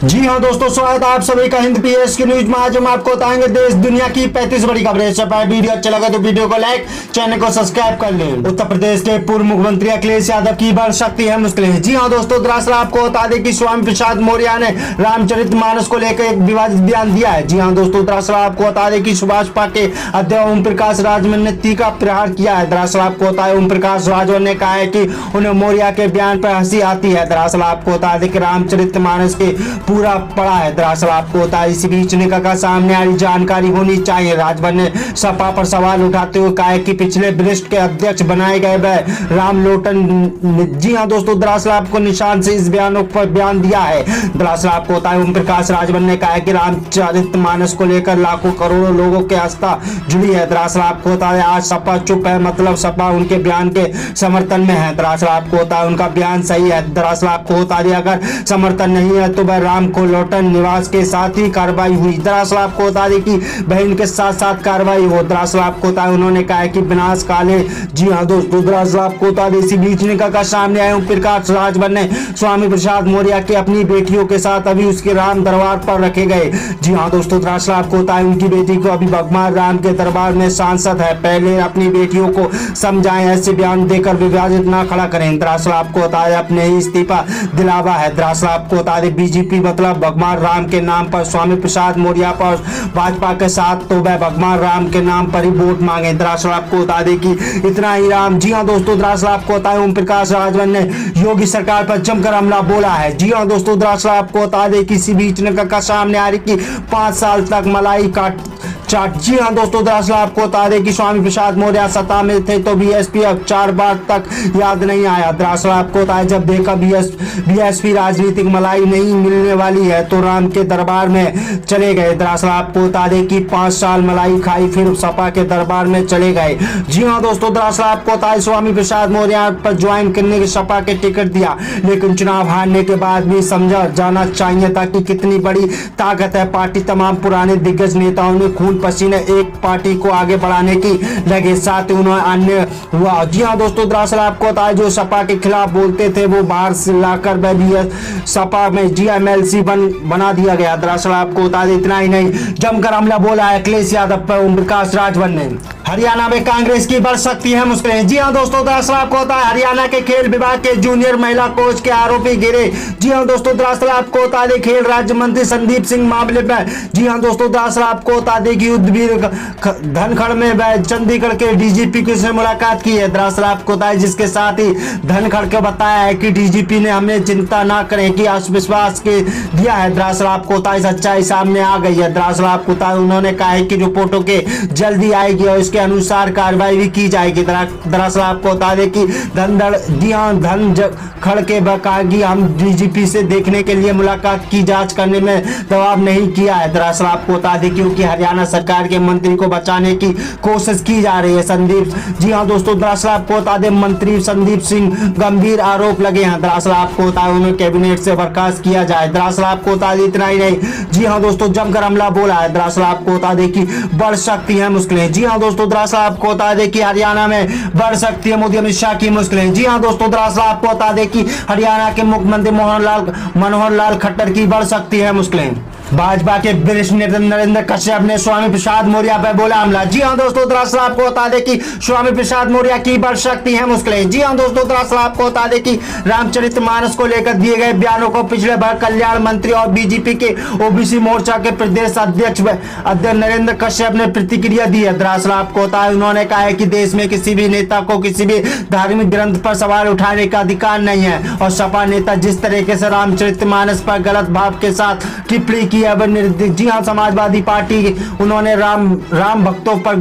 जी हाँ दोस्तों, स्वागत है आप सभी का हिंद पीएस की न्यूज में। आज हम आपको बताएंगे देश दुनिया की 35 बड़ी खबरें। इससे पहले वीडियो अच्छा लगा तो वीडियो को लाइक, चैनल को सब्सक्राइब कर लें। उत्तर प्रदेश के पूर्व मुख्यमंत्री अखिलेश यादव की बढ़ सकती है मुश्किलें। जी हाँ दोस्तों, दरअसल आपको बता दें कि स्वामी प्रसाद मौर्य ने रामचरितमानस को लेकर एक विवादित बयान दिया है। जी हाँ दोस्तों, दरअसल आपको बता दें कि सुभाषपा के अध्यक्ष ओम प्रकाश राजभर ने तीखा प्रहार किया है। दरअसल आपको बता दें ओम प्रकाश राजभर ने कहा है कि उन्हें मौर्य के बयान पर हंसी आती है। दरअसल आपको बता दें कि रामचरितमानस के पूरा पड़ा है। दरअसल आपको होता है इसी बीच निका का सामने आई जानकारी होनी चाहिए। राजभर ने सपा पर सवाल उठाते हुए कहा कि पिछले वरिष्ठ के अध्यक्ष बनाए गए वह राम लोटन। जी हाँ दोस्तों, दरअसल आपको निशान से इस बयानों पर बयान दिया है। दरअसल आपको होता है ओम प्रकाश राजभर ने कहा कि रामचरितमानस को लेकर लाखों करोड़ों लोगों की आस्था जुड़ी है। दरअसल आपको होता है आज सपा चुप है, मतलब सपा उनके बयान के समर्थन में है। दरअसल आपको होता है उनका बयान सही है। दरअसल आपको होता है अगर समर्थन नहीं है तो वह राम को लोटन निवास के साथ ही कार्रवाई हुई। दरअसल आपको बता दें कि बहन के साथ साथ कार्रवाई हो। दरअसल आपको बता उन्होंने कहा कि विनाश काले। जी हाँ दोस्तों, दरअसल आपको बता दें इसी बीच निकल का सामने आए ओम प्रकाश राजभर ने स्वामी प्रसाद मौर्य के अपनी बेटियों के साथ अभी उसके राम दरबार पर रखे गए। जी हाँ दोस्तों, दरअसल आपको बता उनकी बेटी को अभी भगवान राम के दरबार में सांसद है, पहले अपनी बेटियों को समझाएं, ऐसे बयान देकर विवादित ना खड़ा करें। दरअसल आपको बता दें अपने ही इस्तीफा दिलावा है। दरअसल आपको बता दें बीजेपी मतलब भगवान राम के नाम पर स्वामी प्रसाद मौर्य पर भाजपा के साथ तो वह भगवान राम के नाम पर ही वोट मांगे। दरअसल आपको बता दें कि इतना ही राम। जी हाँ दोस्तों, दरअसल आपको बता दें ओम प्रकाश राजभर ने योगी सरकार पर जमकर हमला बोला है। जी हाँ दोस्तों, दरअसल आपको बता दें कि इसी बीच का सामने आ रही कि 5 साल तक मलाई काट चाट। जी हाँ दोस्तों, दरअसल आपको बता दें कि स्वामी प्रसाद मौर्य सत्ता में थे तो बीएसपी अब 4 बार तक याद नहीं आया। दरअसल आपको बता जब देखा बीएसपी राजनीतिक मलाई नहीं मिलने वाली है तो राम के दरबार में चले गए। दरअसल आपको बता दें कि 5 साल मलाई खाई फिर सपा के दरबार में चले गए। जी हाँ दोस्तों, दरअसल आपको बता दें स्वामी प्रसाद मौर्य पर ज्वाइन करने के सपा के टिकट दिया, लेकिन चुनाव हारने के बाद भी समझा जाना चाहिए था कि कितनी बड़ी ताकत है पार्टी। तमाम पुराने दिग्गज नेताओं ने खून पसीने एक पार्टी को आगे बढ़ाने की लगे, साथ ही उन्होंने अन्य हुआ। जी हाँ दोस्तों, दरअसल आपको बता जो सपा के खिलाफ बोलते थे वो बाहर से लाकर सपा में जीएमएलसी बना दिया गया। दरअसल आपको बता दें इतना ही नहीं, जमकर हमला बोला है अखिलेश यादव पर ओम प्रकाश राजभर ने। हरियाणा में कांग्रेस की बढ़ सकती है मुश्किलें। जी हाँ दोस्तों, दरअसल आपको बता हरियाणा के खेल विभाग के जूनियर महिला कोच के आरोपी गिरे। जी हाँ दोस्तों, दरअसल आपको बता दें खेल राज्य मंत्री संदीप सिंह मामले में। जी हाँ दोस्तों, दरअसल आपको बता दें कि युद्धवीर धनखड़ में वह चंडीगढ़ के डीजीपी से मुलाकात की है। दरअसल आपको बता दें जिसके साथ ही धनखड़ को बताया है कि डीजीपी ने हमें चिंता ना करें कि आत्मविश्वास के दिया है। दरअसल आपको बता दें सच्चाई सामने आ गई है। दरअसल आपको बता दें उन्होंने कहा है कि रिपोर्टों के जल्दी आएगी और इसके अनुसार कार्रवाई भी की जाएगी। दरअसल आपको बता दें कि धनखड़ के कहा कि हम डीजीपी से देखने के लिए मुलाकात की जांच करने में दबाव नहीं किया है। दरअसल आपको बता दें क्योंकि हरियाणा सरकार के मंत्री को बचाने की कोशिश की जा रही है। संदीप जी हाँ दोस्तों, दरअसल आपको बता दें मंत्री संदीप सिंह गंभीर आरोप लगे हैं। दरअसल आपको बता दें उन्हें कैबिनेट से बर्खास्त किया जाए। दरअसल आपको बता दें इतना ही नहीं, जी हाँ दोस्तों, जमकर हमला बोला है। दरअसल आपको बता दें कि बढ़ सकती है मुश्किलें। जी हाँ दोस्तों, दरअसल आपको बता दें कि हरियाणा में बढ़ सकती है मोदी अमित शाह की मुश्किलें। जी हाँ दोस्तों, दरअसल आपको बता दें कि हरियाणा के मुख्यमंत्री मनोहर लाल खट्टर की बढ़ सकती है मुश्किलें। भाजपा के वरिष्ठ नेता नरेंद्र कश्यप ने स्वामी प्रसाद मौर्य पर बोला हमला। जी हाँ दोस्तों, दरअसल आपको बता दें कि स्वामी प्रसाद मौर्य की बढ़ सकती है मुश्किलें। जी हाँ दोस्तों, दरअसल आपको बता दें कि रामचरितमानस को लेकर दिए गए बयानों को पिछले बार कल्याण मंत्री और बीजेपी के ओबीसी मोर्चा के प्रदेश अध्यक्ष नरेंद्र कश्यप ने प्रतिक्रिया दी है। दरअसल आपको बता दें उन्होंने कहा है कि देश में किसी भी नेता को किसी भी धार्मिक ग्रंथ पर सवाल उठाने का अधिकार नहीं है और सपा नेता जिस तरीके से रामचरितमानस पर गलत भाव के साथ टिप्पणी की है। जी हाँ, समाजवादी पार्टी उन्होंने राम भक्तों पर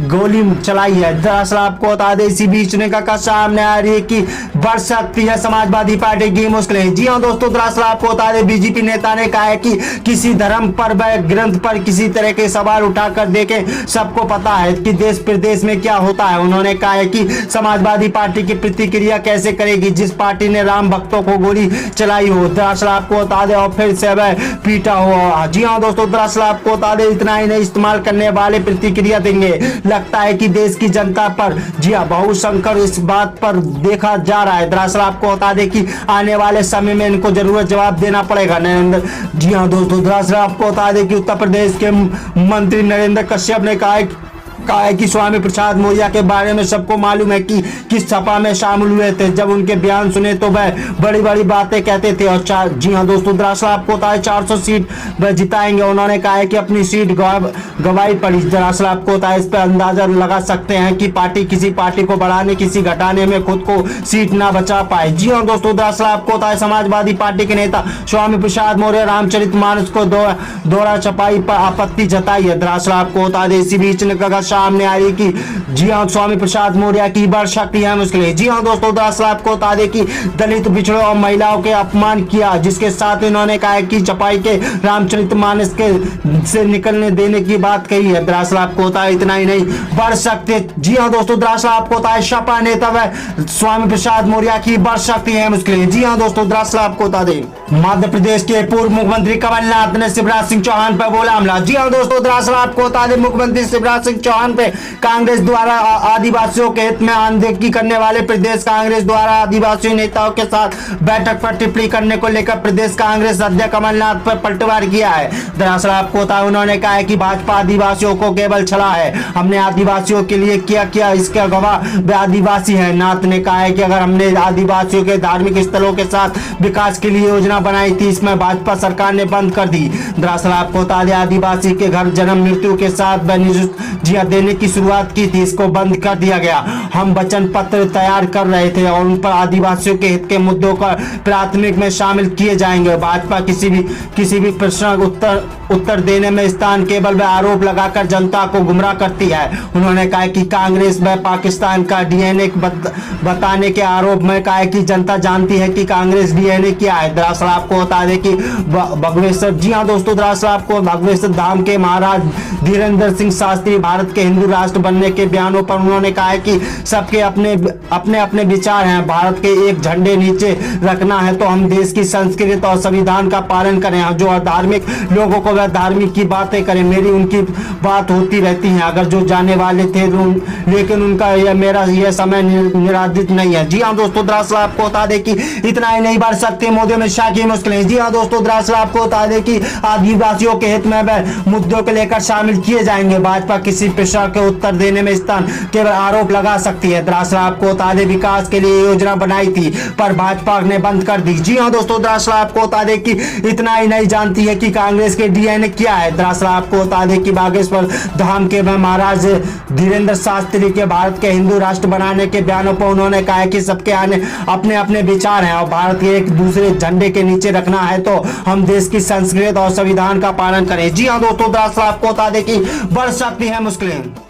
गोली चलाई है। दरअसल आपको बता दें इसी बीच का सामने आ रही है कि बढ़ सकती है समाजवादी पार्टी की मुश्किलें। जी हाँ दोस्तों, दरअसल आपको बता दें बीजेपी नेता ने कहा है कि किसी धर्म पर व ग्रंथ पर किसी तरह के सवाल उठाकर देखें, सबको पता है कि देश प्रदेश में क्या होता है। उन्होंने कहा है कि समाजवादी पार्टी की प्रतिक्रिया कैसे करेगी जिस पार्टी ने राम भक्तों को गोली चलाई हो। दरअसल आपको बता दें और फिर से वह पीटा हो जी हाँ दोस्तों, दरअसल आपको बता दें इतना ही नहीं, इस्तेमाल करने वाले प्रतिक्रिया देंगे। लगता है कि देश की जनता पर जी हाँ बहुशंकर इस बात पर देखा जा रहा है। दरअसल आपको बता दें कि आने वाले समय में इनको जरूर जवाब देना पड़ेगा नरेंद्र। जी हाँ दोस्तों, दरअसल आपको बता दें कि उत्तर प्रदेश के मंत्री नरेंद्र कश्यप ने कहा है कि स्वामी प्रसाद मौर्य के बारे में सबको मालूम है कि किस सपा में शामिल हुए थे। जब उनके बयान सुने तो वह बड़ी बड़ी बातें कहते थे। और जी हाँ दोस्तों, दरअसल आपको पता है 400 सीट वह जिताएंगे। उन्होंने कहा है कि अपनी सीट गवाई पड़ी। दरअसल आपको पता है, इस पर अंदाजा लगा सकते हैं कि पार्टी किसी पार्टी को बढ़ाने किसी घटाने में खुद को सीट ना बचा पाए। जी हाँ दोस्तों, दरअसल आपको पता है समाजवादी पार्टी के नेता स्वामी प्रसाद मौर्य रामचरितमानस को दोहरा छपाई पर आपत्ति जताई है। दरअसल आपको बता दें इसी बीच सामने आई कि जी हाँ स्वामी प्रसाद मौर्य की बढ़ सकती है मुश्किलें। जी हाँ दोस्तों, दरअसल आपको बता दें कि दलित पिछड़ों और महिलाओं के अपमान किया, जिसके साथ इन्होंने कहा कि छपाई के रामचरितमानस के से निकलने देने की बात कही है। दरअसल आपको होता है इतना ही नहीं, बढ़ सकते। जी हाँ दोस्तों, दरअसल आपको होता है सपा नेता व स्वामी प्रसाद मौर्य की बढ़ सकती है मुश्किलें। जी हाँ दोस्तों, दरअसल आपको बता दें मध्य प्रदेश के पूर्व मुख्यमंत्री कमलनाथ ने शिवराज सिंह चौहान पर बोला हमला। जी हाँ दोस्तों, दरअसल आपको बता दें मुख्यमंत्री शिवराज सिंह चौहान पे कांग्रेस द्वारा आदिवासियों के हित में अनदेखी करने वाले प्रदेश कांग्रेस द्वारा आदिवासी नेताओं के साथ बैठक पर टिप्पणी करने को लेकर प्रदेश कांग्रेस अध्यक्ष कमलनाथ पर पलटवार किया है। दरअसल आपको बता उन्होंने कहा है कि भाजपा आदिवासियों को केवल छला है, हमने आदिवासियों के लिए किया इसका गवाह वे आदिवासी है। नाथ ने कहा है कि अगर हमने आदिवासियों के धार्मिक स्थलों के साथ विकास के लिए योजना बनाई थी, इसमें भाजपा सरकार ने बंद कर दी। दरअसल आपको बता दें आदिवासी के घर जन्म मृत्यु के साथ जिया देने की शुरुआत की थी, इसको बंद कर दिया गया। हम वचन पत्र तैयार कर रहे थे और उन पर आदिवासियों के हित के मुद्दों को प्राथमिक में शामिल किए जाएंगे। भाजपा किसी भी प्रश्न उत्तर देने में स्थान केवल वह आरोप लगाकर जनता को गुमराह करती है। उन्होंने कहा कि कांग्रेस व पाकिस्तान का डीएनए बताने के आरोप में कहा कि जनता जानती है कि कांग्रेस डीएनए क्या है। दरअसल आपको बता दें कि बागेश्वर, जी हाँ दोस्तों, दरअसल आपको बागेश्वर धाम के महाराज धीरेन्द्र सिंह शास्त्री भारत के हिंदू राष्ट्र बनने के बयानों पर उन्होंने कहा है कि सबके अपने विचार हैं। भारत के एक झंडे नीचे रखना है तो हम देश की संस्कृति और संविधान का पालन करें। जो धार्मिक लोगों को वह धार्मिक की बातें करें, मेरी उनकी बात होती रहती है। अगर जो जाने वाले थे लेकिन उनका मेरा यह समय निराधित नहीं है। जी हाँ दोस्तों, दरअसल आपको बता दें कि इतना ही नहीं बढ़ सकते मोदी अमित शाह की मुश्किलें। जी हाँ दोस्तों, दरअसल आपको बता दें कि आदिवासियों के हित में वह मुद्दों को लेकर शामिल किए जाएंगे। भाजपा किसी प्रश्न के उत्तर देने में स्थान केवल आरोप लगा सकती है। दरअसल आपको बता दें विकास के लिए योजना बनाई थी पर भाजपा ने बंद कर दी। जी हाँ दोस्तों, दरअसल आपको बता दें कि इतना ही नहीं जानती है कि कांग्रेस के डीएनए क्या है। दरअसल आपको बता दें कि बागेश्वर धाम के महाराज धीरेन्द्र शास्त्री के भारत के हिंदू राष्ट्र बनाने के बयानों पर उन्होंने कहा कि सबके अपने अपने विचार हैं और भारत के एक दूसरे झंडे के नीचे रखना है तो हम देश की संस्कृति और संविधान का पालन करें। जी हाँ दोस्तों, दरअसल आपको बता दें कि बढ़ सकती है मुश्किलें।